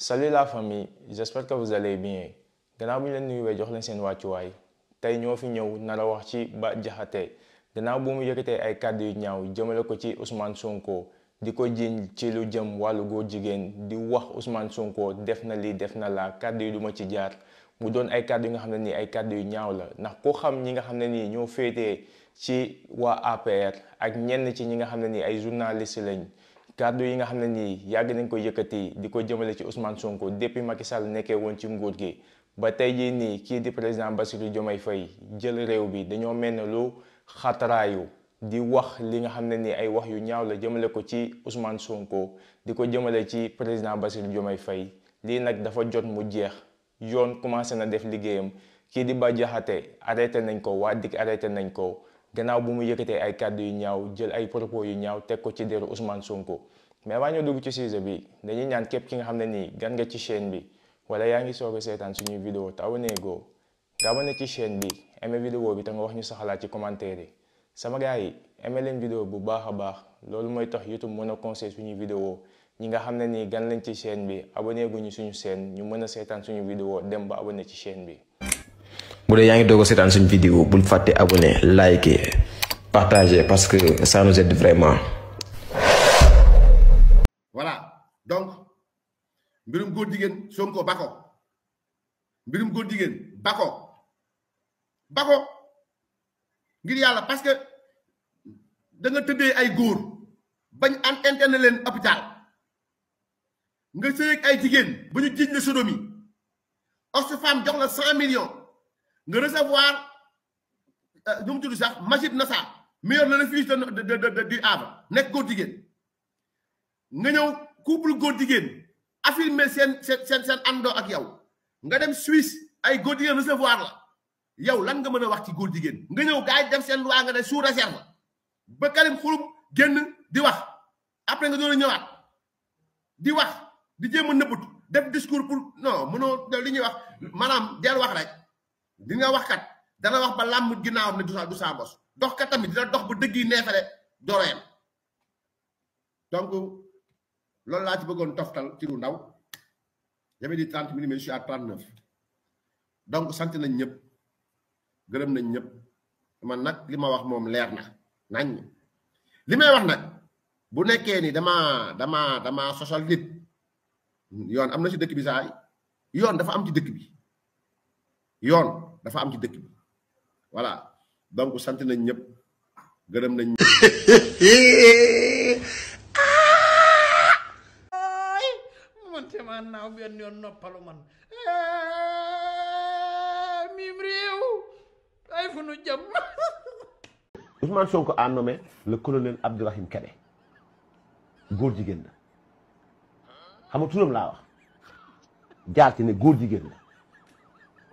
Salut la famille, j'espère que vous allez bien. Gannaaw bi ñu leen nuyuwee jox leen seen wàccuwaay tey ñoo fi ñëw nar a wax ci Bah Diakhaté gannaaw bu mu yëkkatee ay kàddu yu ñaaw jëmale ko ci Ousmane Sonko di ko jiiñ ci lu jëm wàllu góor jigéen di wax Ousmane Sonko def na lii def na laa kàddu yi du ma ci jaar mu doon ay kàddu yi nga xam ne nii ay kàddu yu ñaaw la ndax koo xam ñi nga xam ne nii ñoo féetee ci waa APR ak ñenn ci ñi nga xam ne nii ay journaliste lañ. kàddu yi nga xam ne nii yàgg nañ ko yëkkati di ko jëmale ci Ousmane Sonko depuis Macky Sall nekkee woon ci nguur gi ba tey jii nii kii di président Bassirou Diomaye Faye jël réew bi dañoo mel ne lu xataraayu di wax li nga xam ne nii ay wax yu ñaaw la jëmale ko ci Ousmane Sonko di ko jëmale ci président Bassirou Diomaye Faye lii nag dafa jot mu jeex yoon commencé na def liggéeyam kii di Bah Diakhaté arrêté nañ ko waa DIC arrêté nañ ko. gannaaw bu mu yëkkatee ay kàddu yu ñaaw jël ay propos yu ñaaw teg ko ci deru Ousmane Sonko mais waa ñoo dugg ci sujet bi dañuy ñaan képp ki nga xam ne nii gan nga ci chaîne bi wala yaa ngi soog a seetaan suñuy vidéo te abonné goo nga abonné ci chaîne bi aimé vidéo bi te nga wax ñu sa xalaat ci commentaire yi sama gars yi aimé leen vidéo bu baax a baax loolu mooy tax YouTube mën a conseil suñuy vidéo ñi nga xam ne nii gan lañ ci chaîne bi abonné guñu suñu chaîne ñu mën a seetaan suñu vidéo dem ba abonné ci chaîne bi. bu dee yaa ngi doog a seetaan suñu vidéo bul fàtte abonné liker partager parce que ça nous aide vraiment. Voilà donc mbirum góor jigéen Sonko bako mbirum góor jigéen bako ngir yàlla parce que da nga tëddee ay góor bañ an interne leen hôpital nga sëy ak ay jigéen ba ñu jiiñ la sodomie Oxfam jox la 100 millions. nga recevoir nu mu tudd sax Majid Nassar meilleur le refuge du Havre nekk góor jigéen nga ñëw couple góor jigéen affirmer seen àndoo ak yow nga dem Suisse ay góor jigéen recevoir la yow lan nga mën a wax ci góor jigéen nga ñëw gars yi def seen loi nga ne sous réserve ba Karim Xurum génn di wax après nga doon a ñëwaat di wax di jéem a nëbbatu def discours pour non mënoo li ñuy wax maanaam del wax rek. di nga wax kat dana wax ba làmm ginnaawam ne du saa bos dox kat tamit dina dox ba dëgg yi neefere doroyam donc loolu laa ci bëggoon toftal ci lu ndaw j'avais dit 30 minutes mais je suis à 39 donc sant nañ ñëpp gërëm nañ ñëpp man nag li ma wax moom leer na nañ li may wax nag bu nekkee ni dama sosal nit yoon am na ci dëkk bi saa yoon dafa am ci dëkk bi yoon dafa am ci dëkk bi voilà donc sant nañ ñëpp gërëm nañ man te ma naaw benn yoon noppalu man mim réew ay fu nu jëm. Ousmane Sonko a nommé le colonel Abdourahim Kébé góor jigéen la xam nga turam laa wax jaar ci ne góor jigéen la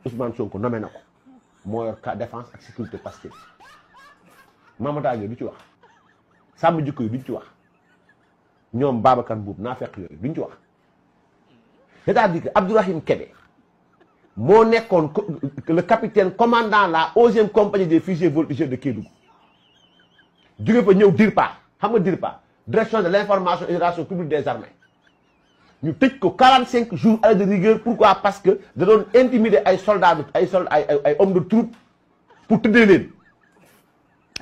Ousmane Sonko nommé na ko moo yor ka défense ak sécurité Pastef Mamadou Agueye du ci wax sàmm jikko yi duñ ci wax ñoom Babacar Mbuub naa fekk yooyu duñ ci wax c'est-à-dire que Abdourahim Kébé moo nekkoon le capitaine commandant la 11e compagnie des fusées voltigeurs de Kédougou jóge fa ñëw DIRPA xam nga DIRPA direction de l'information et des relations publiques des armées ñu tëj ko 45 jours à la de rigueur pourquoi parce que da doon intimider ay soldats ay hommes de troupe pour tëddee leen.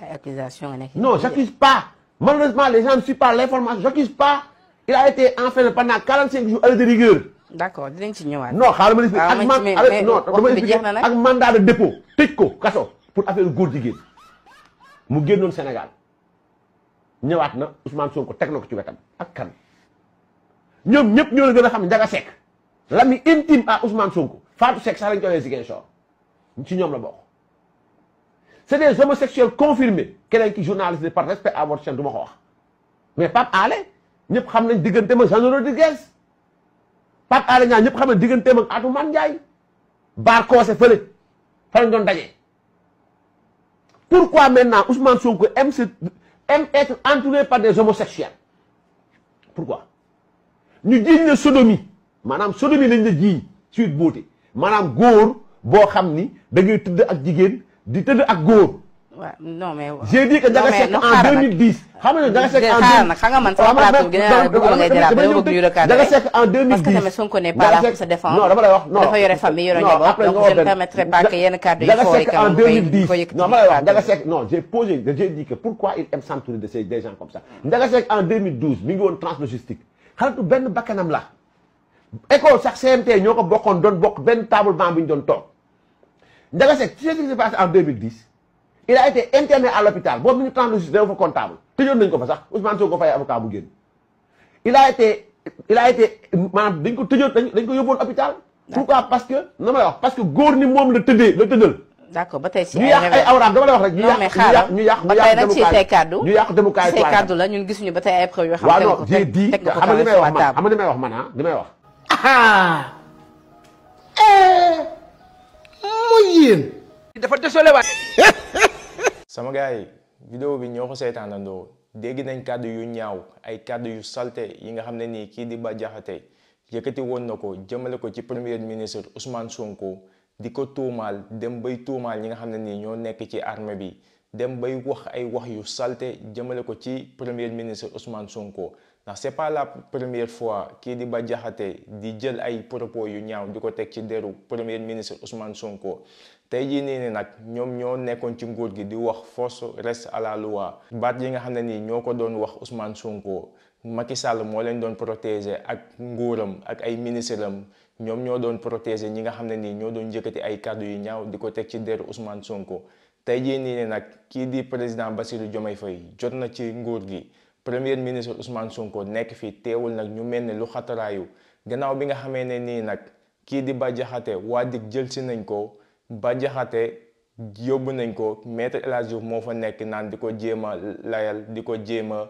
ay accusations nga nekk. non j'accuse pas malheureusement les gens ne suivent pas l'information j'accuse pas il a été enfermé pendant 45 jours à la de rigueur. d'accord dinañ ci ñëwaat. non xaaral ma expliqué ak mandat de dépôt tëj ko kaso pour affaire góor jigéen mu génnoon Sénégal ñëwaat na Ousmane Sonko teg na ko ci wetam ak kan. ñoom ñëpp ñoo la gën a xam Ndiaga Seck l'ami intime à Ousmane Sonko Fatou Seck sax lañ koy Ziguinchor ci ñoom la bokk c'est des homosexuels confirmés keneen ki journaliste par respect à votre chaîne du ma ko wax mais Pape Alé ñëpp xam nañ digganteem ak Jean Rodriguez Pape Alé ñaar ñëpp xam nañ digganteem ak Atoumane Ndiaye Bar Kossé fële fa lañ doon daje. Pourquoi maintenant Ousmane Sonko aime être entouré par des homosexuels pourquoi ñu jiiñ la sodomie maanaam sodomie lañ la jiiñ suite beauté maanaam góor boo xam ni da ngay tëdd ak jigéen di tëdd ak góor waaw non mais. j'ai dit que Ndiaga Seck en 2010. xam nga Ndiaga Seck en xam nga man sama plateau gi nee bëgg ngay jëlaat dama bëgg ñu recadrer. Ndiaga Seck en 2010 parce que tamit Sonko n'est pas là pour se défendre. non dama lay wax non dafa yore famille yore njaboot donc je ne permettrai pas que yenn cadre yi fort yi en 2010 non ma lay wax Ndiaga Seck non j'ai dit que pourquoi il aime s'entourer de des gens comme ça. Ndiaga Seck en 2012 mi ngi woon Translogistique xaritu benn bakkanam la école sax CMT ñoo ko bokkoon doon bokk benn table banc bi ñu doon toog Ndiaga Seck tu sais ce qui s'est passé en 2010 il a été interné à l'hôpital boobu mi ngi Translogistique dafa fa comptable tëjoon nañ ko fa sax Ousmane Sonko fay avocat bu génn il a été maanaam dañ ko tëjoon dañ ko yóbboon hôpital. pourquoi parce que na ma lay wax parce que góor ni moom la tëddal. d'accord ba tey si ñu yàq ay awraam dama lay wax rek. ñu yàq ba tey nag ci say kaddu ñu yàq demukaay say kaddu la ñun gisuñu ba tey ay preuves yoo xam waaw non j'ai dit xam nga li may wax man xam nga li may wax man ah li may wax. mooy yéen. dafa désolé waay. sama gars yi vidéo bi ñoo ko seetaanandoo dégg nañ kàddu yu ñaaw ay kàddu yu salte yi nga xam ne nii kii di Bah Diakhaté yëkkati woon na ko jëmale ko ci premier ministre Ousmane Sonko di ko tuumaal dem bay tuumaal ñi nga xam ne nii ñoo nekk ci armée bi dem bay wax ay wax yu salte jëmale ko ci premier ministre Ousmane Sonko ndax c'est pas la première fois kii di Bah Diakhaté di jël ay propos yu ñaaw di ko teg ci deru premier ministre Ousmane Sonko tey jii nii ne nag ñoom ñoo nekkoon ci nguur gi di wax force reste à la loi baat yi nga xam ne nii ñoo ko doon wax Ousmane Sonko Macky Sall moo leen doon protéger ak nguuram ak ay ministre am ñoom ñoo doon protéger ñi nga xam ne nii ñoo doon yëkkati ay kàddu yu ñaaw di ko teg ci deru Ousmane Sonko tey jii nii ne nag kii di président Bassirou Diomaye Faye jot na ci nguur gi premier ministre Ousmane Sonko nekk fii teewul nag ñu mel ne lu xataraayu gannaaw bi nga xamee ne nii nag kii di Bah Diakhaté waa dig jël si nañ ko Bah Diakhaté yóbbu nañ ko maître El Hadji Diouf moo fa nekk naan di ko jéem a layal di ko jéem a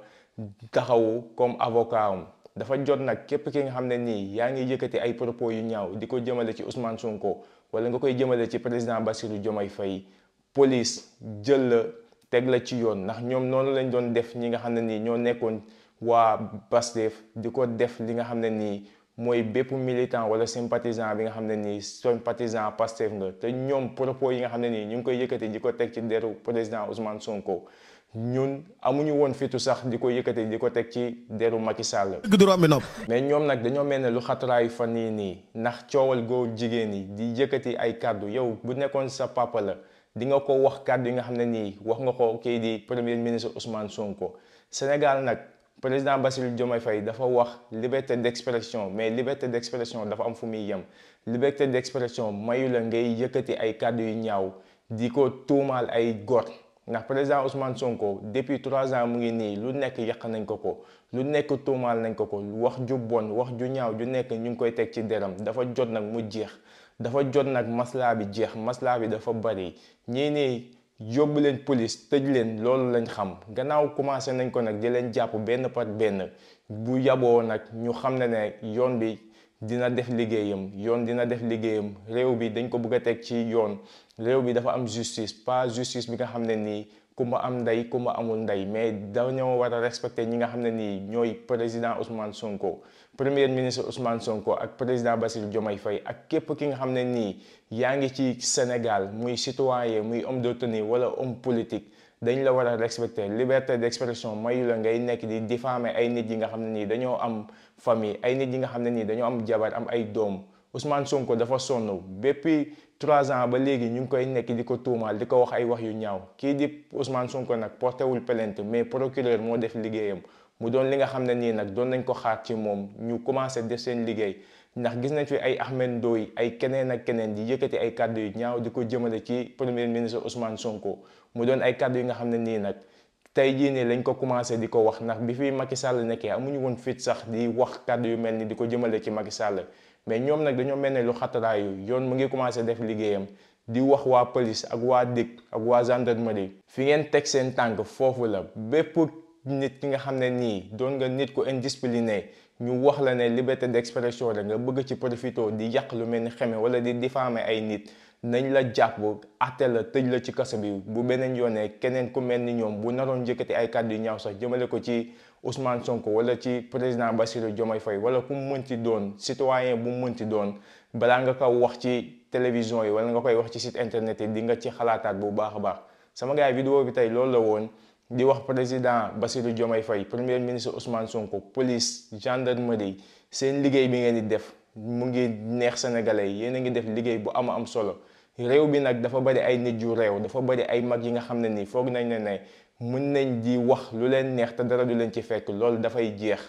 taxawu comme avocat am dafa jot nag képp ki nga xam ne nii yaa ngi yëkkati ay propos yu ñaaw di ko jëmale ci Ousmane Sonko wala nga koy jëmale ci président Bassirou Diomaye Faye police jël la teg la ci yoon ndax ñoom noonu lañ doon def ñi nga xam ne nii ñoo nekkoon waa Pastef di ko def li nga xam ne nii mooy bépp militant wala sympathisant bi nga xam ne nii sympathisant Pastef nga te ñoom propos yi nga xam ne nii ñu ngi koy yëkkati di ko teg ci deru président Ousmane Sonko ñun amuñu woon fitu sax di ko yëkkati di ko teg ci deru Macky Sall. mais ñoom nag dañoo mel ne lu xataraayu fan yii nii ndax coowal góor jigéen yi di yëkkati ay kàddu yow bu nekkoon sa papa la di nga ko wax kàddu yi nga xam ne nii wax nga ko kii di premier ministre Ousmane Sonko Sénégal nag. président Bassirou Diomaye Faye dafa wax liberté d'expression mais liberté d'expression dafa am fu muy yem liberté d'expression mayu la ngay yëkkati ay kàddu yu ñaaw di ko tuumaal ay góor ndax président Ousmane Sonko depuis 3 ans mu ngi nii lu nekk yàq nañ ko lu nekk tuumaal nañ ko wax ju bon wax ju ñaaw ju nekk ñu ngi koy teg ci deram dafa jot nag mu jeex dafa jot nag maslaa bi jeex maslaa bi dafa bari ñii nii yóbbu leen police tëj leen loolu lañ xam gannaaw commencé nañ ko nag di leen jàpp benn par benn bu yaboo nag ñu xam ne yoon bi dina def liggéeyam réew bi dañ ko bëgg a teg ci yoon réew bi dafa am justice pas justice bi nga xam ne nii ku ma am ndey ku ma amul ndey mais dañoo war a respecter ñi nga xam ne nii ñooy président Ousmane Sonko premier ministre Ousmane Sonko ak président Bassirou Diomaye Faye ak képp ki nga xam ne nii yaa ngi ci Sénégal muy citoyen muy homme de tenue wala homme politique dañ la war a respecter liberté d'expression mayu la ngay nekk di diffamer ay nit yi nga xam ne nii dañoo am famille ay nit yi nga xam ne nii dañoo am jabar am ay doom Ousmane Sonko dafa sonn depuis 3 ans ba léegi ñu ngi koy nekk di ko tuumaal di ko wax ay wax yu ñaaw kii di Ousmane Sonko nag portéwul plainte mais procureur moo def liggéeyam mu doon li nga xam ne nii nag doon nañ ko xaar ci moom ñu commencé def seen liggéey ndax gis nañ fi ay Ahmed Ndoye ay keneen ak keneen di yëkkati ay kàddu yu ñaaw di ko jëmale ci premier ministre Ousmane Sonko mu doon ay kàddu yi nga xam ne nii nag tey jii nii lañ ko commencé di ko wax ndax bi fi Macky Sall nekkee amuñu woon fit sax di wax kàddu yu mel ni di ko jëmale ci Macky Sall mais ñoom nag dañoo mel ne lu xataraayu yoon mu ngi commencé def liggéeyam di wax waa police ak waa DIC ak waa gendarmerie fi ngeen teg seen tànk foofu la bépp nit ki nga xam ne nii doon nga nit ku indiscipliné ñu wax la ne liberté d'expression la nga bëgg ci profito di yàq lu mel ni xeme wala di diffamer ay nit nañ la jàpp àtte la tëj la ci kaso bi bu beneen yoonee keneen ku mel ni ñoom bu naroon njëkkati ay kàddu yu ñaaw sax jëmale ko ci Ousmane Sonko wala ci président Bassirou Diomaye Faye wala ku mu mënti doon citoyen bu mu mënti doon balaa nga ko wax ci télévision yi wala nga koy wax ci site internet yi di nga ci xalaataat bu baax a baax sama gars yi vidéo bi tey loolu la woon di wax président Bassirou Diomaye Faye premier ministre Ousmane Sonko police gendarmerie seen liggéey bi ngeen di def mu ngi neex sénégalais yi yéen a ngi def liggéey bu am solo réew bi nag dafa bari ay nit yu réew dafa bari ay mag yi nga xam ne nii foog nañ ne mën nañ di wax lu leen neex te dara du leen ci fekk loolu dafay jeex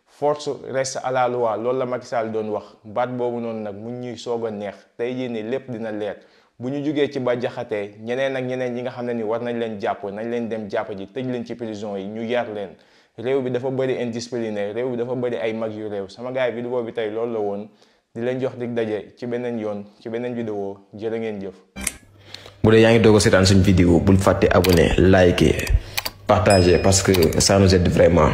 force reste à la loi loolu la Macky Sall doon wax baat boobu noonu nag mu ñuy soog a neex tey jii nii lépp dina leer bu ñu jugee ci Bah Diakhaté ñeneen ak ñeneen ñi nga xam ne ni war nañ leen jàpp nañ leen dem jàpp ji tëj leen ci prison yi ñu yar leen réew bi dafa bëri indiscipliné réew bi dafa bëri ay mag yu réew sama gars yi vidéo bi tey loolu la woon di leen jox dig daje ci beneen yoon ci beneen vidéo jërë ngeen jëf. bu dee yaa ngi doog a seetaan suñu vidéo bul fàtte abonné liker partager parce que ça nous aide vraiment.